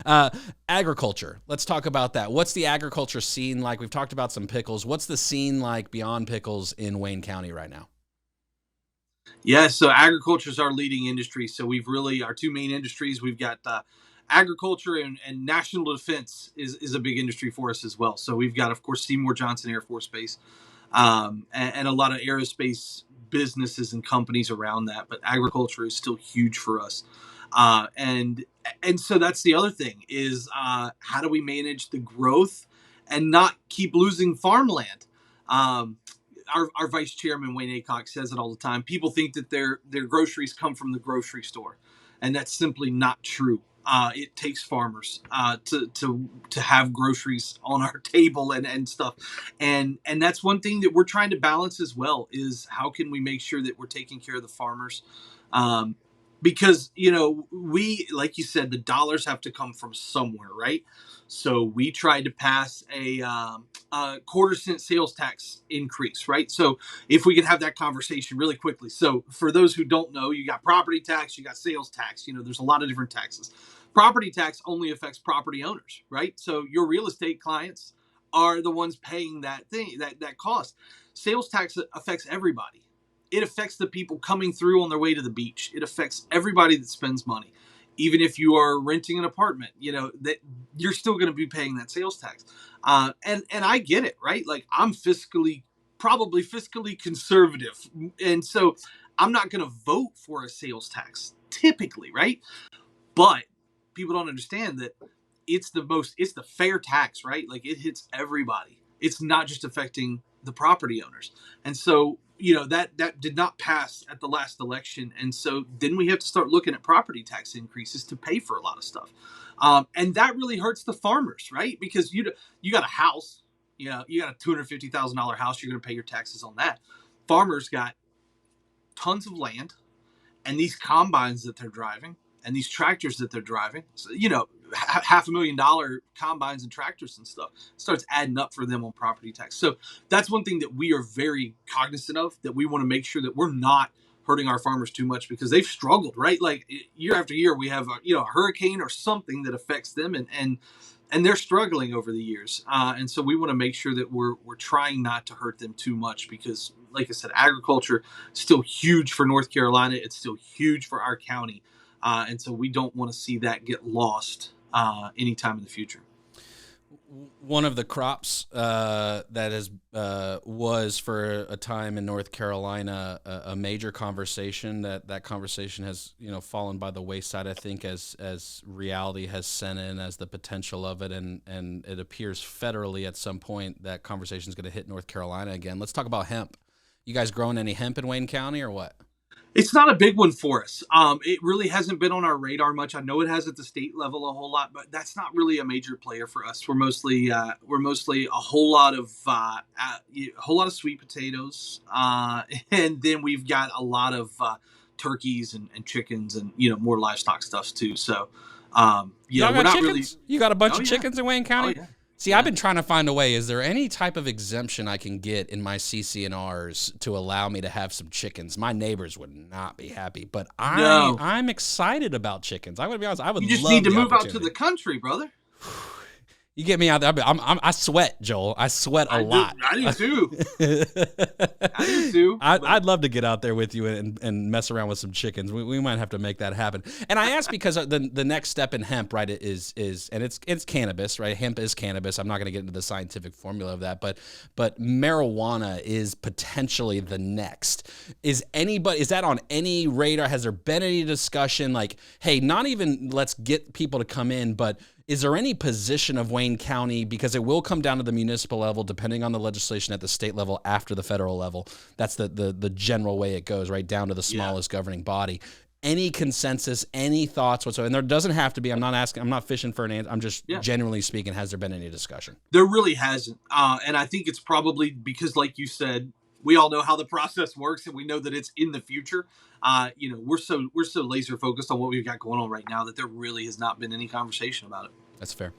uh, agriculture. Let's talk about that. What's the agriculture scene like? We've talked about some pickles. What's the scene like beyond pickles in Wayne County right now? Yeah, so agriculture is our leading industry. So our two main industries. We've got agriculture and national defense is a big industry for us as well. So we've got, of course, Seymour Johnson Air Force Base, and a lot of aerospace businesses and companies around that. But agriculture is still huge for us, and so that's the other thing is how do we manage the growth and not keep losing farmland? Um, our vice chairman Wayne Acock says it all the time. People think that their groceries come from the grocery store, and that's simply not true. It takes farmers to have groceries on our table and stuff, and that's one thing that we're trying to balance as well. Is how can we make sure that we're taking care of the farmers, um, because we, like you said, the dollars have to come from somewhere, right? So we tried to pass a quarter-cent sales tax increase, right? So if we could have that conversation really quickly. So for those who don't know, you got property tax, you got sales tax. There's a lot of different taxes. Property tax only affects property owners, right? So your real estate clients are the ones paying that cost. Sales tax affects everybody. It affects the people coming through on their way to the beach. It affects everybody that spends money. Even if you are renting an apartment, that you're still going to be paying that sales tax. And I get it, right? Like I'm probably fiscally conservative, and so I'm not going to vote for a sales tax typically, right? But people don't understand that it's the fair tax, right? Like it hits everybody. It's not just affecting the property owners. And so, that did not pass at the last election. And so then we have to start looking at property tax increases to pay for a lot of stuff. And that really hurts the farmers, right? Because you got a house, you got a $250,000 house, you're going to pay your taxes on that. Farmers got tons of land and these combines that they're driving and these tractors that they're driving, so, $500,000 combines and tractors and stuff starts adding up for them on property tax. So that's one thing that we are very cognizant of, that we want to make sure that we're not hurting our farmers too much because they've struggled, right? Like year after year, we have a hurricane or something that affects them, and they're struggling over the years. And so we want to make sure that we're trying not to hurt them too much because, like I said, agriculture is still huge for North Carolina. It's still huge for our county. And so we don't want to see that get lost anytime in the future. One of the crops was for a time in North Carolina a major conversation. That conversation has fallen by the wayside, I think, as reality has set in, as the potential of it, and it appears federally at some point that conversation is going to hit North Carolina again. Let's talk about hemp. You guys growing any hemp in Wayne County or what? It's not a big one for us. It really hasn't been on our radar much. I know it has at the state level a whole lot, but that's not really a major player for us. We're mostly a whole lot of sweet potatoes, and then we've got a lot of turkeys and chickens and more livestock stuff too. So Y'all we're got not chickens? really. You got a bunch Oh of yeah, chickens in Wayne oh County? yeah, See, I've yeah. been trying to find a way. Is there any type of exemption I can get in my CC&Rs to allow me to have some chickens? My neighbors would not be happy, but No, I'm excited about chickens. I'm gonna be honest. I would you just love need to the move out to opportunity. the country, brother. You get me out there. I sweat, Joel. I sweat a I do. lot. I do too. I do too. But I'd love to get out there with you and mess around with some chickens. We might have to make that happen. And I ask because the next step in hemp, right, is and it's cannabis, right? Hemp is cannabis. I'm not going to get into the scientific formula of that, but marijuana is potentially the next. Is that on any radar? Has there been any discussion like, hey, not even let's get people to come in, but is there any position of Wayne County, because it will come down to the municipal level, depending on the legislation at the state level after the federal level. That's the general way it goes, right down to the yeah. smallest governing body. Any consensus, any thoughts whatsoever? And there doesn't have to be. I'm not fishing for an answer. I'm just Yeah. generally speaking, has there been any discussion? There really hasn't. And I think it's probably because, like you said, we all know how the process works and we know that it's in the future. We're so laser focused on what we've got going on right now that there really has not been any conversation about it. That's fair.